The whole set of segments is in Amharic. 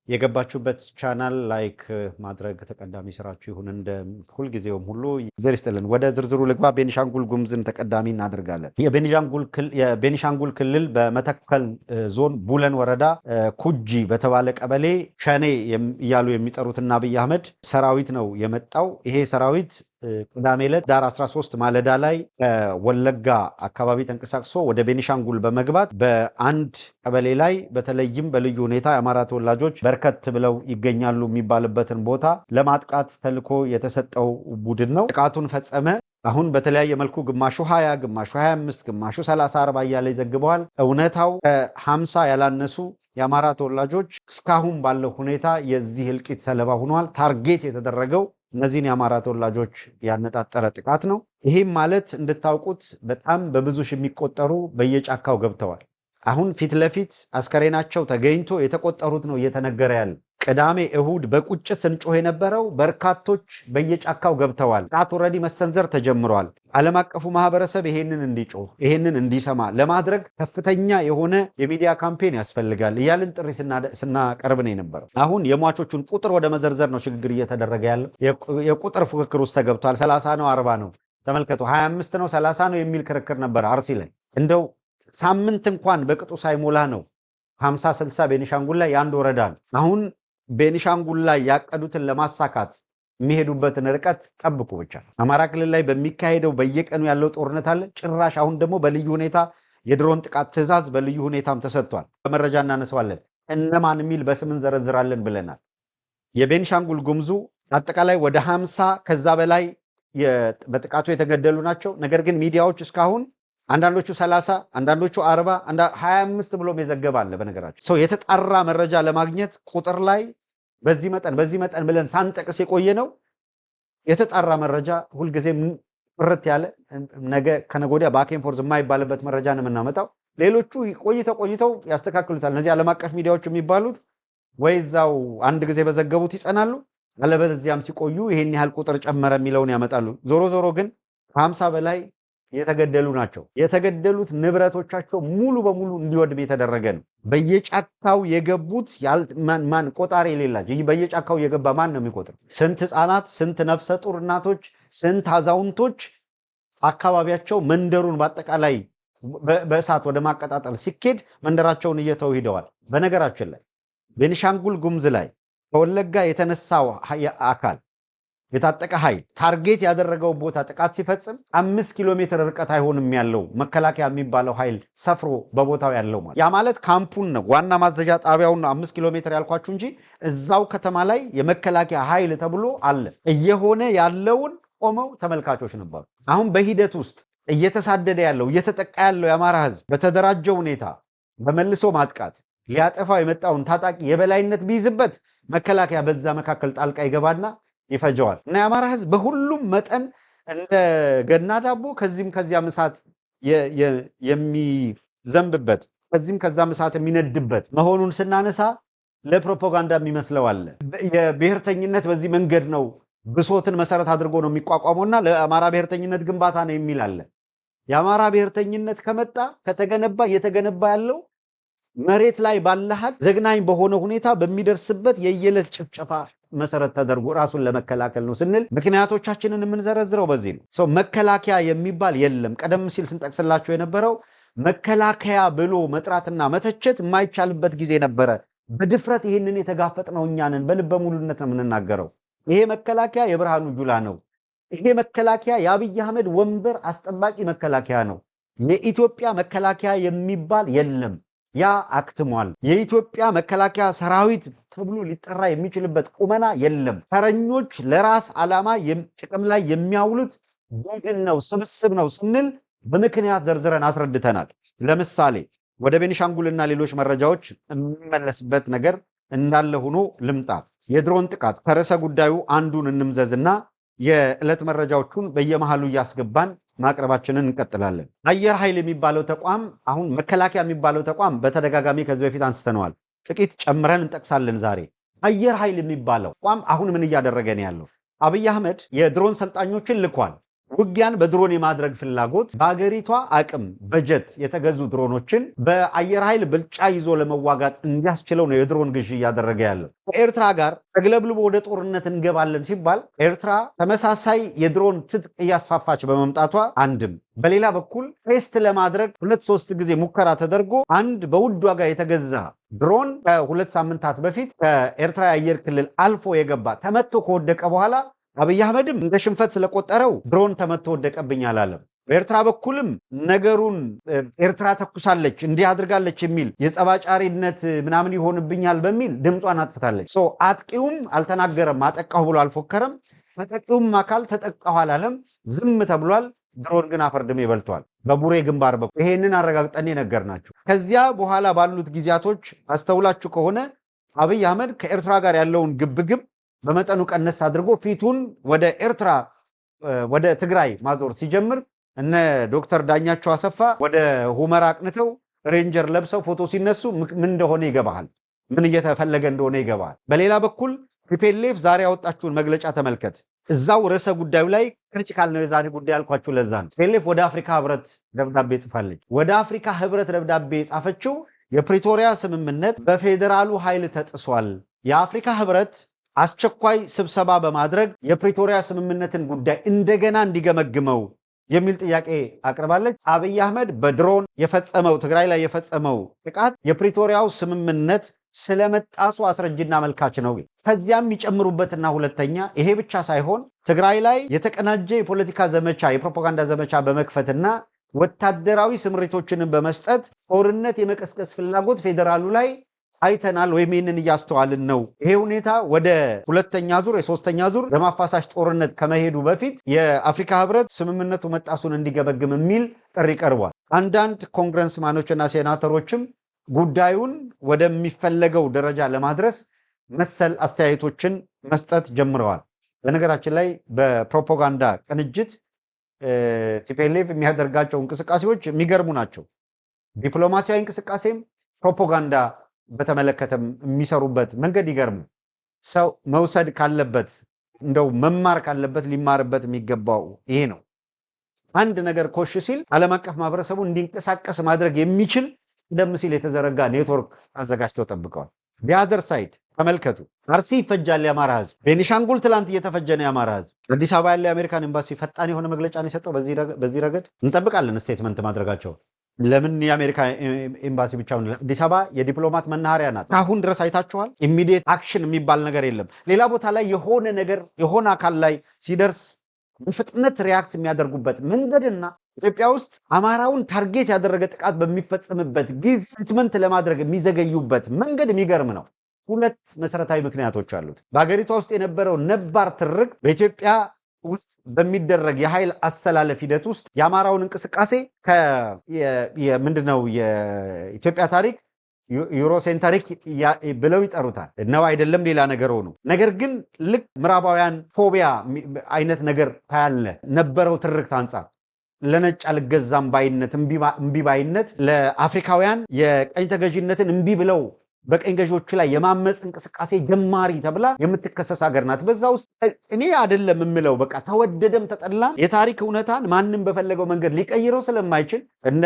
የገባችሁበት ቻናል ላይክ ማድረግ ተቀዳሚ ስራችሁ ይሁን። እንደ ሁልጊዜውም ሁሉ ዘር ይስጥልን። ወደ ዝርዝሩ ልግባ። ቤኒሻንጉል ጉሙዝን ተቀዳሚ እናደርጋለን። የቤኒሻንጉል ክልል በመተከል ዞን ቡለን ወረዳ ኩጂ በተባለ ቀበሌ ሸኔ እያሉ የሚጠሩትና አብይ አህመድ ሰራዊት ነው የመጣው። ይሄ ሰራዊት ቅዳሜ ዕለት ዳር 13 ማለዳ ላይ ከወለጋ አካባቢ ተንቀሳቅሶ ወደ ቤኒሻንጉል በመግባት በአንድ ቀበሌ ላይ በተለይም በልዩ ሁኔታ የአማራ ተወላጆች በርከት ብለው ይገኛሉ የሚባልበትን ቦታ ለማጥቃት ተልኮ የተሰጠው ቡድን ነው። ጥቃቱን ፈጸመ። አሁን በተለያየ መልኩ ግማሹ 20 ግማሹ 25 ግማሹ 30 40 እያለ ይዘግበዋል። እውነታው ከ50 ያላነሱ የአማራ ተወላጆች እስካሁን ባለው ሁኔታ የዚህ እልቂት ሰለባ ሆኗል። ታርጌት የተደረገው እነዚህን የአማራ ተወላጆች ያነጣጠረ ጥቃት ነው። ይህም ማለት እንድታውቁት በጣም በብዙ ሺህ የሚቆጠሩ በየጫካው ገብተዋል። አሁን ፊት ለፊት አስከሬናቸው ተገኝቶ የተቆጠሩት ነው እየተነገረ ያለ። ቅዳሜ እሁድ በቁጭት ስንጮህ የነበረው በርካቶች በየጫካው ገብተዋል። ጥቃት ኦልሬዲ መሰንዘር ተጀምሯል። ዓለም አቀፉ ማህበረሰብ ይሄንን እንዲጮህ ይሄንን እንዲሰማ ለማድረግ ከፍተኛ የሆነ የሚዲያ ካምፔን ያስፈልጋል እያልን ጥሪ ስናቀርብ ነው የነበረው። አሁን የሟቾቹን ቁጥር ወደ መዘርዘር ነው ሽግግር እየተደረገ ያለው። የቁጥር ፉክክር ውስጥ ተገብቷል። 30 ነው 40 ነው ተመልከቱ። 25 ነው 30 ነው የሚል ክርክር ነበር አርሲ ላይ። እንደው ሳምንት እንኳን በቅጡ ሳይሞላ ነው 50 60 ቤኒሻንጉል ላይ የአንድ ወረዳ ነው። አሁን ቤኒሻንጉል ላይ ያቀዱትን ለማሳካት የሚሄዱበትን ርቀት ጠብቁ ብቻ። አማራ ክልል ላይ በሚካሄደው በየቀኑ ያለው ጦርነት አለ። ጭራሽ አሁን ደግሞ በልዩ ሁኔታ የድሮን ጥቃት ትዕዛዝ በልዩ ሁኔታም ተሰጥቷል። በመረጃ እናነሳዋለን። እነማን የሚል በስም እንዘረዝራለን ብለናል። የቤኒሻንጉል ጉሙዙ አጠቃላይ ወደ 50 ከዛ በላይ በጥቃቱ የተገደሉ ናቸው። ነገር ግን ሚዲያዎች እስካሁን አንዳንዶቹ 30 አንዳንዶቹ 40 25 ብሎም የዘገባለ። በነገራቸው ሰው የተጣራ መረጃ ለማግኘት ቁጥር ላይ በዚህ መጠን ብለን ሳንጠቅስ የቆየ ነው። የተጣራ መረጃ ሁልጊዜም ጥርት ያለ ነገ ከነጎዲያ ባኬንፎርዝ የማይባልበት መረጃ ነው የምናመጣው። ሌሎቹ ቆይተው ያስተካክሉታል። እነዚህ ዓለም አቀፍ ሚዲያዎች የሚባሉት ወይ እዛው አንድ ጊዜ በዘገቡት ይጸናሉ፣ አለበለዚያም ሲቆዩ ይሄን ያህል ቁጥር ጨመረ የሚለውን ያመጣሉ። ዞሮ ግን 50 በላይ የተገደሉ ናቸው። የተገደሉት ንብረቶቻቸው ሙሉ በሙሉ እንዲወድም የተደረገ ነው። በየጫካው የገቡት ማን ቆጣሪ የሌላቸው። በየጫካው የገባ ማን ነው የሚቆጥር? ስንት ህፃናት፣ ስንት ነፍሰ ጡር እናቶች፣ ስንት አዛውንቶች አካባቢያቸው መንደሩን በአጠቃላይ በእሳት ወደ ማቀጣጠል ሲኬድ መንደራቸውን እየተው ሂደዋል። በነገራችን ላይ ቤኒሻንጉል ጉሙዝ ላይ ከወለጋ የተነሳው አካል የታጠቀ ኃይል ታርጌት ያደረገው ቦታ ጥቃት ሲፈጽም 5 ኪሎ ሜትር ርቀት አይሆንም ያለው መከላከያ የሚባለው ኃይል ሰፍሮ በቦታው ያለው ማለት ያ ማለት ካምፑን ነው ዋና ማዘዣ ጣቢያውን 5 ኪሎ ሜትር ያልኳችሁ እንጂ እዛው ከተማ ላይ የመከላከያ ኃይል ተብሎ አለ። እየሆነ ያለውን ቆመው ተመልካቾች ነበሩ። አሁን በሂደት ውስጥ እየተሳደደ ያለው እየተጠቃ ያለው የአማራ ህዝብ በተደራጀው ሁኔታ በመልሶ ማጥቃት ሊያጠፋው የመጣውን ታጣቂ የበላይነት ቢይዝበት መከላከያ በዛ መካከል ጣልቃ ይገባና ይፈጀዋል። እና የአማራ ህዝብ በሁሉም መጠን እንደ ገና ዳቦ ከዚህም ከዚያም እሳት የሚዘንብበት ከዚህም ከዛም እሳት የሚነድበት መሆኑን ስናነሳ ለፕሮፓጋንዳ የሚመስለው አለ። የብሔርተኝነት በዚህ መንገድ ነው ብሶትን መሰረት አድርጎ ነው የሚቋቋመውና ለአማራ ብሔርተኝነት ግንባታ ነው የሚል አለ። የአማራ ብሔርተኝነት ከመጣ ከተገነባ እየተገነባ ያለው መሬት ላይ ባለ ሀቅ ዘግናኝ በሆነ ሁኔታ በሚደርስበት የየዕለት ጭፍጨፋ መሰረት ተደርጎ ራሱን ለመከላከል ነው ስንል ምክንያቶቻችንን የምንዘረዝረው በዚህ ነው። ሰው መከላከያ የሚባል የለም። ቀደም ሲል ስንጠቅስላቸው የነበረው መከላከያ ብሎ መጥራትና መተቸት የማይቻልበት ጊዜ ነበረ። በድፍረት ይህንን የተጋፈጥነው እኛ ነን። በልበ ሙሉነት ነው የምንናገረው። ይሄ መከላከያ የብርሃኑ ጁላ ነው። ይሄ መከላከያ የአብይ አህመድ ወንበር አስጠባቂ መከላከያ ነው። የኢትዮጵያ መከላከያ የሚባል የለም። ያ አክትሟል። የኢትዮጵያ መከላከያ ሰራዊት ተብሎ ሊጠራ የሚችልበት ቁመና የለም። ተረኞች ለራስ ዓላማ ጥቅም ላይ የሚያውሉት ቡድን ነው፣ ስብስብ ነው ስንል በምክንያት ዘርዝረን አስረድተናል። ለምሳሌ ወደ ቤኒሻንጉልና ሌሎች መረጃዎች የሚመለስበት ነገር እንዳለ ሆኖ ልምጣ። የድሮን ጥቃት ከርዕሰ ጉዳዩ አንዱን እንምዘዝና የዕለት መረጃዎቹን በየመሃሉ እያስገባን ማቅረባችንን እንቀጥላለን። አየር ኃይል የሚባለው ተቋም አሁን መከላከያ የሚባለው ተቋም በተደጋጋሚ ከዚህ በፊት አንስተነዋል። ጥቂት ጨምረን እንጠቅሳለን ዛሬ። አየር ኃይል የሚባለው ተቋም አሁን ምን እያደረገ ነው ያለው? አብይ አህመድ የድሮን ሰልጣኞችን ልኳል። ውጊያን በድሮን የማድረግ ፍላጎት በአገሪቷ አቅም በጀት የተገዙ ድሮኖችን በአየር ኃይል ብልጫ ይዞ ለመዋጋት እንዲያስችለው ነው የድሮን ግዢ እያደረገ ያለው። ከኤርትራ ጋር ተግለብልቦ ወደ ጦርነት እንገባለን ሲባል ኤርትራ ተመሳሳይ የድሮን ትጥቅ እያስፋፋች በመምጣቷ አንድም በሌላ በኩል ቴስት ለማድረግ 2-3 ጊዜ ሙከራ ተደርጎ አንድ በውድ ዋጋ የተገዛ ድሮን ከ2 ሳምንታት በፊት ከኤርትራ የአየር ክልል አልፎ የገባ ተመቶ ከወደቀ በኋላ አብይ አህመድም እንደ ሽንፈት ስለቆጠረው ድሮን ተመቶ ወደቀብኝ አላለም። በኤርትራ በኩልም ነገሩን ኤርትራ ተኩሳለች እንዲህ አድርጋለች የሚል የጸባጫሪነት ምናምን ይሆንብኛል በሚል ድምጿን አጥፍታለች። አጥቂውም አልተናገረም፣ አጠቃሁ ብሎ አልፎከረም። ተጠቂውም አካል ተጠቃሁ አላለም፣ ዝም ተብሏል። ድሮን ግን አፈርድሜ ይበልቷል በቡሬ ግንባር በኩል። ይሄንን አረጋግጠን ነገርናችሁ። ከዚያ በኋላ ባሉት ጊዜያቶች አስተውላችሁ ከሆነ አብይ አህመድ ከኤርትራ ጋር ያለውን ግብግብ በመጠኑ ቀነስ አድርጎ ፊቱን ወደ ኤርትራ ወደ ትግራይ ማዞር ሲጀምር እነ ዶክተር ዳኛቸው አሰፋ ወደ ሁመራ አቅንተው ሬንጀር ለብሰው ፎቶ ሲነሱ ምን እንደሆነ ይገባሃል፣ ምን እየተፈለገ እንደሆነ ይገባሃል። በሌላ በኩል ቲፒኤልኤፍ ዛሬ ያወጣችውን መግለጫ ተመልከት። እዛው ርዕሰ ጉዳዩ ላይ ክሪቲካል ነው የዛሬ ጉዳይ ያልኳችሁ ለዛ ነው። ቲፒኤልኤፍ ወደ አፍሪካ ህብረት ደብዳቤ ጽፋለች። ወደ አፍሪካ ህብረት ደብዳቤ የጻፈችው የፕሪቶሪያ ስምምነት በፌዴራሉ ኃይል ተጥሷል፣ የአፍሪካ ህብረት አስቸኳይ ስብሰባ በማድረግ የፕሪቶሪያ ስምምነትን ጉዳይ እንደገና እንዲገመግመው የሚል ጥያቄ አቅርባለች። አብይ አህመድ በድሮን የፈጸመው ትግራይ ላይ የፈጸመው ጥቃት የፕሪቶሪያው ስምምነት ስለመጣሱ አስረጅና መልካች ነው። ከዚያም ይጨምሩበትና ሁለተኛ ይሄ ብቻ ሳይሆን ትግራይ ላይ የተቀናጀ የፖለቲካ ዘመቻ የፕሮፓጋንዳ ዘመቻ በመክፈትና ወታደራዊ ስምሪቶችንን በመስጠት ጦርነት የመቀስቀስ ፍላጎት ፌዴራሉ ላይ አይተናል ወይም ይህንን እያስተዋልን ነው። ይሄ ሁኔታ ወደ ሁለተኛ ዙር የሶስተኛ ዙር ለማፋሳሽ ጦርነት ከመሄዱ በፊት የአፍሪካ ህብረት ስምምነቱ መጣሱን እንዲገመግም የሚል ጥሪ ቀርቧል። አንዳንድ ኮንግረስማኖችና ሴናተሮችም ጉዳዩን ወደሚፈለገው ደረጃ ለማድረስ መሰል አስተያየቶችን መስጠት ጀምረዋል። በነገራችን ላይ በፕሮፓጋንዳ ቅንጅት ቲፒኤልኤፍ የሚያደርጋቸው እንቅስቃሴዎች የሚገርሙ ናቸው። ዲፕሎማሲያዊ እንቅስቃሴም ፕሮፓጋንዳ በተመለከተ የሚሰሩበት መንገድ ይገርም። ሰው መውሰድ ካለበት እንደው መማር ካለበት ሊማርበት የሚገባው ይሄ ነው። አንድ ነገር ኮሽ ሲል ዓለም አቀፍ ማህበረሰቡ እንዲንቀሳቀስ ማድረግ የሚችል ቀደም ሲል የተዘረጋ ኔትወርክ አዘጋጅተው ጠብቀዋል። ቢያዘር ሳይድ ተመልከቱ። አርሲ ይፈጃል የአማራ ህዝብ። ቤኒሻንጉል ትላንት እየተፈጀ ነው የአማራ ህዝብ። አዲስ አበባ ያለ የአሜሪካን ኤምባሲ ፈጣን የሆነ መግለጫ ነው የሰጠው። በዚህ ረገድ እንጠብቃለን ስቴትመንት ማድረጋቸው። ለምን የአሜሪካ ኤምባሲ ብቻውን? አዲስ አበባ የዲፕሎማት መናኸሪያ ናት። አሁን ድረስ አይታችኋል። ኢሚዲየት አክሽን የሚባል ነገር የለም። ሌላ ቦታ ላይ የሆነ ነገር የሆነ አካል ላይ ሲደርስ በፍጥነት ሪያክት የሚያደርጉበት መንገድና ኢትዮጵያ ውስጥ አማራውን ታርጌት ያደረገ ጥቃት በሚፈጸምበት ጊዜ ስቴትመንት ለማድረግ የሚዘገዩበት መንገድ የሚገርም ነው። ሁለት መሰረታዊ ምክንያቶች አሉት። በሀገሪቷ ውስጥ የነበረው ነባር ትርክ በኢትዮጵያ ውስጥ በሚደረግ የኃይል አሰላለፍ ሂደት ውስጥ የአማራውን እንቅስቃሴ ምንድነው የኢትዮጵያ ታሪክ ዩሮሴንተሪክ ብለው ይጠሩታል ነው አይደለም፣ ሌላ ነገር ሆኖ። ነገር ግን ልክ ምዕራባውያን ፎቢያ አይነት ነገር ታያለ ነበረው ትርክት አንጻር ለነጭ አልገዛም ባይነት፣ እምቢ ባይነት፣ ለአፍሪካውያን የቀኝ ተገዥነትን እምቢ ብለው በቀኝ ገዢዎች ላይ የማመፅ እንቅስቃሴ ጀማሪ ተብላ የምትከሰስ ሀገር ናት። በዛ ውስጥ እኔ አይደለም የምለው በቃ ተወደደም ተጠላ የታሪክ እውነታን ማንም በፈለገው መንገድ ሊቀይረው ስለማይችል እነ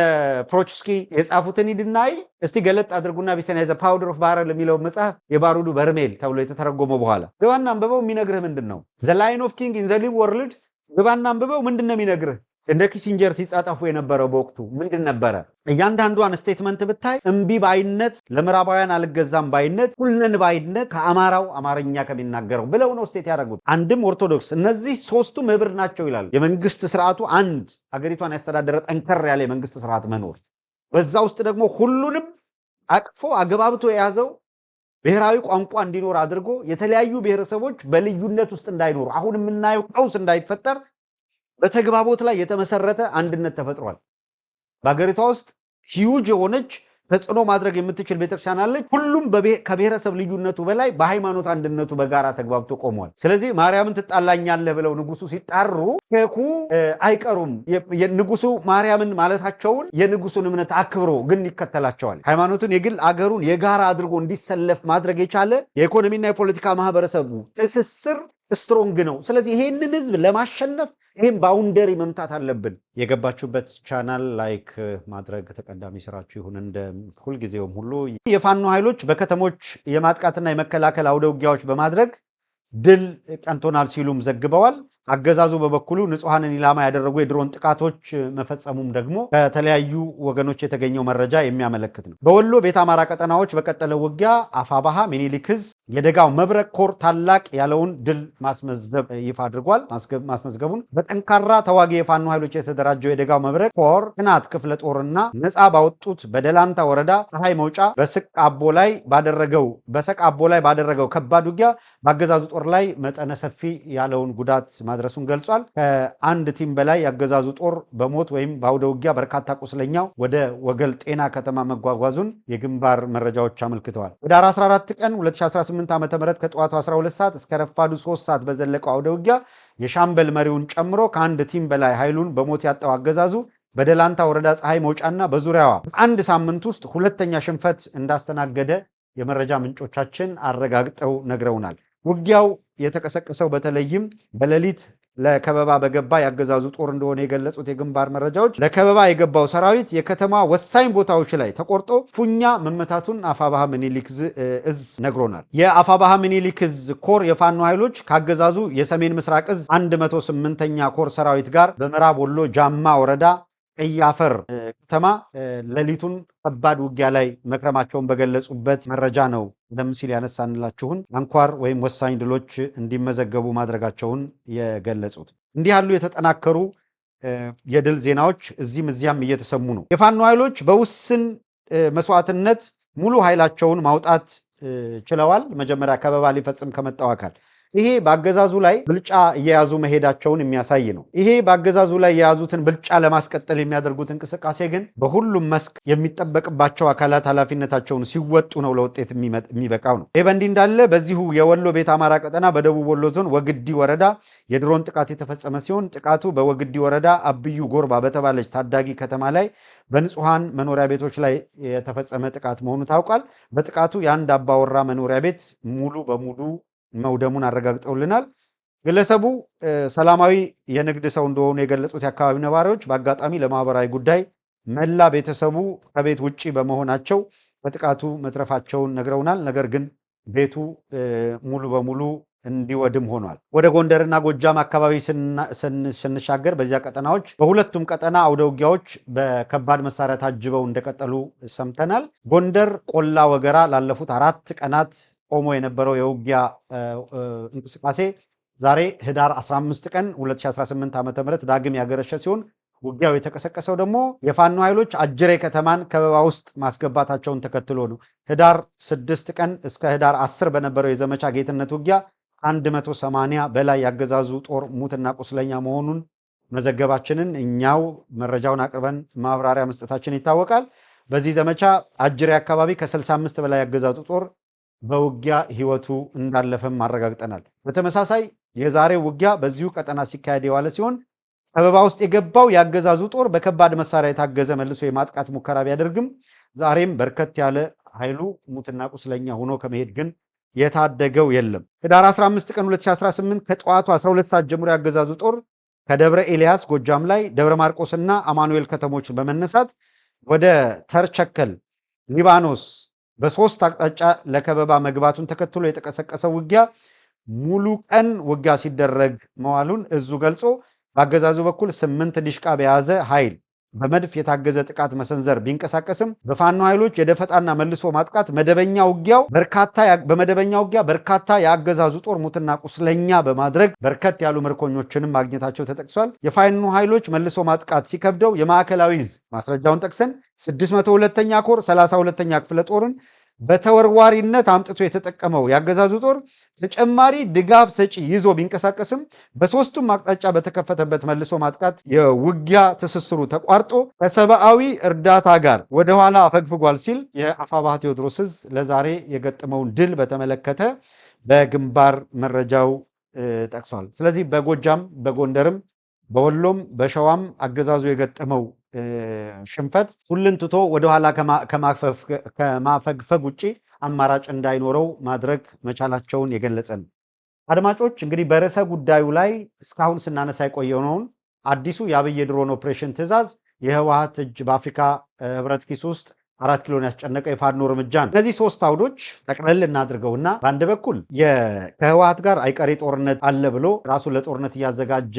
ፕሮችስኪ የጻፉትን ሂድናይ እስቲ ገለጥ አድርጉና ቢሰና ዘ ፓውደር ኦፍ ባረል የሚለው መጽሐፍ የባሩዱ በርሜል ተብሎ የተተረጎመው በኋላ ግባና አንብበው። የሚነግርህ ምንድን ነው? ዘ ላይን ኦፍ ኪንግ ኢን ዘ ሊቭ ወርልድ ግባና አንብበው። ምንድን ነው የሚነግርህ? እንደ ኪሲንጀር ሲጻጣፉ የነበረው በወቅቱ ምንድን ነበረ? እያንዳንዷን ስቴትመንት ብታይ እምቢ ባይነት፣ ለምዕራባውያን አልገዛም ባይነት፣ ሁሉን ባይነት ከአማራው አማርኛ ከሚናገረው ብለው ነው ስቴት ያደረጉት። አንድም ኦርቶዶክስ፣ እነዚህ ሶስቱም ህብር ናቸው ይላሉ። የመንግስት ስርዓቱ አንድ ሀገሪቷን ያስተዳደረ ጠንከር ያለ የመንግስት ስርዓት መኖር፣ በዛ ውስጥ ደግሞ ሁሉንም አቅፎ አገባብቶ የያዘው ብሔራዊ ቋንቋ እንዲኖር አድርጎ የተለያዩ ብሔረሰቦች በልዩነት ውስጥ እንዳይኖሩ አሁን የምናየው ቀውስ እንዳይፈጠር በተግባቦት ላይ የተመሰረተ አንድነት ተፈጥሯል። በሀገሪቷ ውስጥ ሂዩጅ የሆነች ተጽዕኖ ማድረግ የምትችል ቤተክርስቲያን አለች። ሁሉም ከብሔረሰብ ልዩነቱ በላይ በሃይማኖት አንድነቱ በጋራ ተግባብቶ ቆመዋል። ስለዚህ ማርያምን ትጣላኛለህ ብለው ንጉሱ ሲጣሩ ሼኩ አይቀሩም። የንጉሱ ማርያምን ማለታቸውን የንጉሱን እምነት አክብሮ ግን ይከተላቸዋል። ሃይማኖቱን የግል አገሩን የጋራ አድርጎ እንዲሰለፍ ማድረግ የቻለ የኢኮኖሚና የፖለቲካ ማህበረሰቡ ትስስር ስትሮንግ ነው። ስለዚህ ይሄንን ህዝብ ለማሸነፍ ይህም ባውንደሪ መምታት አለብን። የገባችሁበት ቻናል ላይክ ማድረግ ተቀዳሚ ስራችሁ ይሁን። እንደ ሁልጊዜውም ሁሉ የፋኖ ኃይሎች በከተሞች የማጥቃትና የመከላከል አውደ ውጊያዎች በማድረግ ድል ቀንቶናል ሲሉም ዘግበዋል። አገዛዙ በበኩሉ ንጹሐንን ኢላማ ያደረጉ የድሮን ጥቃቶች መፈጸሙም ደግሞ ከተለያዩ ወገኖች የተገኘው መረጃ የሚያመለክት ነው። በወሎ ቤት አማራ ቀጠናዎች በቀጠለው ውጊያ አፋባሃ ሚኒሊክ ዕዝ የደጋው መብረቅ ኮር ታላቅ ያለውን ድል ማስመዝገብ ይፋ አድርጓል። ማስመዝገቡን በጠንካራ ተዋጊ የፋኖ ኃይሎች የተደራጀው የደጋው መብረቅ ኮር ቅናት ክፍለ ጦርና ነፃ ባወጡት በደላንታ ወረዳ ፀሐይ መውጫ በሰቅ አቦ ላይ ባደረገው ከባድ ውጊያ በአገዛዙ ጦር ላይ መጠነ ሰፊ ያለውን ጉዳት ማድረሱን ገልጿል። ከአንድ ቲም በላይ ያገዛዙ ጦር በሞት ወይም በአውደ ውጊያ በርካታ ቁስለኛው ወደ ወገል ጤና ከተማ መጓጓዙን የግንባር መረጃዎች አመልክተዋል። ህዳር 14 ቀን 2018 ዓ.ም ከጠዋቱ 12 ሰዓት እስከ ረፋዱ 3 ሰዓት በዘለቀው አውደ ውጊያ የሻምበል መሪውን ጨምሮ ከአንድ ቲም በላይ ኃይሉን በሞት ያጣው አገዛዙ በደላንታ ወረዳ ፀሐይ መውጫና በዙሪያዋ በአንድ ሳምንት ውስጥ ሁለተኛ ሽንፈት እንዳስተናገደ የመረጃ ምንጮቻችን አረጋግጠው ነግረውናል። ውጊያው የተቀሰቀሰው በተለይም በሌሊት ለከበባ በገባ ያገዛዙ ጦር እንደሆነ የገለጹት የግንባር መረጃዎች ለከበባ የገባው ሰራዊት የከተማ ወሳኝ ቦታዎች ላይ ተቆርጦ ፉኛ መመታቱን አፋባሃ ሚኒሊክ ዕዝ ነግሮናል። የአፋባሃ ሚኒሊክ ዕዝ ኮር የፋኖ ኃይሎች ካገዛዙ የሰሜን ምስራቅ ዕዝ 108ኛ ኮር ሰራዊት ጋር በምዕራብ ወሎ ጃማ ወረዳ ቀያፈር ከተማ ሌሊቱን ከባድ ውጊያ ላይ መክረማቸውን በገለጹበት መረጃ ነው ቀደም ሲል ያነሳንላችሁን አንኳር ወይም ወሳኝ ድሎች እንዲመዘገቡ ማድረጋቸውን የገለጹት። እንዲህ ያሉ የተጠናከሩ የድል ዜናዎች እዚህም እዚያም እየተሰሙ ነው። የፋኖ ኃይሎች በውስን መስዋዕትነት ሙሉ ኃይላቸውን ማውጣት ችለዋል። መጀመሪያ ከበባ ሊፈጽም ከመጣው አካል ይሄ በአገዛዙ ላይ ብልጫ እየያዙ መሄዳቸውን የሚያሳይ ነው። ይሄ በአገዛዙ ላይ የያዙትን ብልጫ ለማስቀጠል የሚያደርጉት እንቅስቃሴ ግን በሁሉም መስክ የሚጠበቅባቸው አካላት ኃላፊነታቸውን ሲወጡ ነው ለውጤት የሚበቃው ነው። ይህ በእንዲህ እንዳለ በዚሁ የወሎ ቤት አማራ ቀጠና በደቡብ ወሎ ዞን ወግዲ ወረዳ የድሮን ጥቃት የተፈጸመ ሲሆን ጥቃቱ በወግዲ ወረዳ አብዩ ጎርባ በተባለች ታዳጊ ከተማ ላይ በንጹሐን መኖሪያ ቤቶች ላይ የተፈጸመ ጥቃት መሆኑ ታውቋል። በጥቃቱ የአንድ አባወራ መኖሪያ ቤት ሙሉ በሙሉ መውደሙን አረጋግጠውልናል። ግለሰቡ ሰላማዊ የንግድ ሰው እንደሆኑ የገለጹት የአካባቢ ነዋሪዎች በአጋጣሚ ለማህበራዊ ጉዳይ መላ ቤተሰቡ ከቤት ውጭ በመሆናቸው በጥቃቱ መትረፋቸውን ነግረውናል። ነገር ግን ቤቱ ሙሉ በሙሉ እንዲወድም ሆኗል። ወደ ጎንደርና ጎጃም አካባቢ ስንሻገር በዚያ ቀጠናዎች በሁለቱም ቀጠና አውደ ውጊያዎች በከባድ መሳሪያ ታጅበው እንደቀጠሉ ሰምተናል። ጎንደር ቆላ ወገራ ላለፉት 4 ቀናት ቆሞ የነበረው የውጊያ እንቅስቃሴ ዛሬ ህዳር 15 ቀን 2018 ዓ.ም ዳግም ያገረሸ ሲሆን ውጊያው የተቀሰቀሰው ደግሞ የፋኖ ኃይሎች አጅሬ ከተማን ከበባ ውስጥ ማስገባታቸውን ተከትሎ ነው። ህዳር 6 ቀን እስከ ህዳር 10 በነበረው የዘመቻ ጌትነት ውጊያ 180 በላይ ያገዛዙ ጦር ሙትና ቁስለኛ መሆኑን መዘገባችንን እኛው መረጃውን አቅርበን ማብራሪያ መስጠታችን ይታወቃል። በዚህ ዘመቻ አጅሬ አካባቢ ከ65 በላይ ያገዛዙ ጦር በውጊያ ህይወቱ እንዳለፈም አረጋግጠናል። በተመሳሳይ የዛሬው ውጊያ በዚሁ ቀጠና ሲካሄድ የዋለ ሲሆን ከበባ ውስጥ የገባው የአገዛዙ ጦር በከባድ መሳሪያ የታገዘ መልሶ የማጥቃት ሙከራ ቢያደርግም ዛሬም በርከት ያለ ኃይሉ ሙትና ቁስለኛ ሆኖ ከመሄድ ግን የታደገው የለም። ህዳር 15 ቀን 2018 ከጠዋቱ 12 ሰዓት ጀምሮ ያገዛዙ ጦር ከደብረ ኤልያስ ጎጃም ላይ ደብረ ማርቆስና አማኑኤል ከተሞች በመነሳት ወደ ተርቸከል ሊባኖስ በ3 አቅጣጫ ለከበባ መግባቱን ተከትሎ የተቀሰቀሰው ውጊያ ሙሉ ቀን ውጊያ ሲደረግ መዋሉን እዙ ገልጾ በአገዛዙ በኩል 8 ዲሽቃ በያዘ ኃይል በመድፍ የታገዘ ጥቃት መሰንዘር ቢንቀሳቀስም በፋኖ ኃይሎች የደፈጣና መልሶ ማጥቃት በመደበኛ ውጊያ በርካታ የአገዛዙ ጦር ሙትና ቁስለኛ በማድረግ በርከት ያሉ ምርኮኞችንም ማግኘታቸው ተጠቅሷል። የፋኖ ኃይሎች መልሶ ማጥቃት ሲከብደው የማዕከላዊ ዕዝ ማስረጃውን ጠቅሰን 602ኛ ኮር 32ኛ ክፍለ ጦርን በተወርዋሪነት አምጥቶ የተጠቀመው ያገዛዙ ጦር ተጨማሪ ድጋፍ ሰጪ ይዞ ቢንቀሳቀስም በሶስቱም አቅጣጫ በተከፈተበት መልሶ ማጥቃት የውጊያ ትስስሩ ተቋርጦ ከሰብአዊ እርዳታ ጋር ወደኋላ አፈግፍጓል ሲል የአፋባሃ ቴዎድሮስ ዕዝ ለዛሬ የገጠመውን ድል በተመለከተ በግንባር መረጃው ጠቅሷል። ስለዚህ በጎጃም በጎንደርም በወሎም በሸዋም አገዛዙ የገጠመው ሽንፈት ሁሉን ትቶ ወደኋላ ከማፈግፈግ ውጭ አማራጭ እንዳይኖረው ማድረግ መቻላቸውን የገለጸ ነው። አድማጮች እንግዲህ በርዕሰ ጉዳዩ ላይ እስካሁን ስናነሳ የቆየነውን አዲሱ የአብይ የድሮን ኦፕሬሽን ትዕዛዝ የህወሓት እጅ በአፍሪካ ህብረት ኪስ ውስጥ 4 ኪሎን ያስጨነቀው የፋኖ እርምጃ ነው። እነዚህ 3 አውዶች ጠቅለል እናድርገውና በአንድ በኩል ከህወሓት ጋር አይቀሬ ጦርነት አለ ብሎ ራሱን ለጦርነት እያዘጋጀ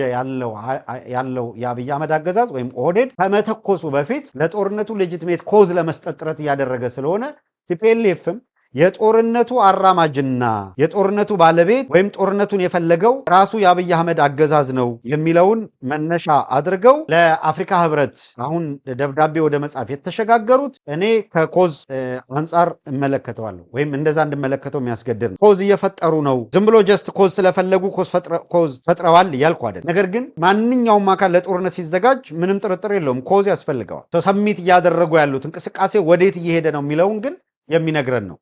ያለው የአብይ አህመድ አገዛዝ ወይም ኦህዴድ ከመተኮሱ በፊት ለጦርነቱ ሌጂቲሜት ኮዝ ለመስጠት ጥረት እያደረገ ስለሆነ ቲፒኤልኤፍም የጦርነቱ አራማጅና የጦርነቱ ባለቤት ወይም ጦርነቱን የፈለገው ራሱ የአብይ አህመድ አገዛዝ ነው የሚለውን መነሻ አድርገው ለአፍሪካ ህብረት አሁን ደብዳቤ ወደ መጻፍ የተሸጋገሩት እኔ ከኮዝ አንጻር እመለከተዋለሁ ወይም እንደዛ እንድመለከተው የሚያስገድድ ነው። ኮዝ እየፈጠሩ ነው። ዝም ብሎ ጀስት ኮዝ ስለፈለጉ ኮዝ ፈጥረዋል እያልኩ አይደል። ነገር ግን ማንኛውም አካል ለጦርነት ሲዘጋጅ ምንም ጥርጥር የለውም ኮዝ ያስፈልገዋል። ሰሚት እያደረጉ ያሉት እንቅስቃሴ ወዴት እየሄደ ነው የሚለውን ግን የሚነግረን ነው።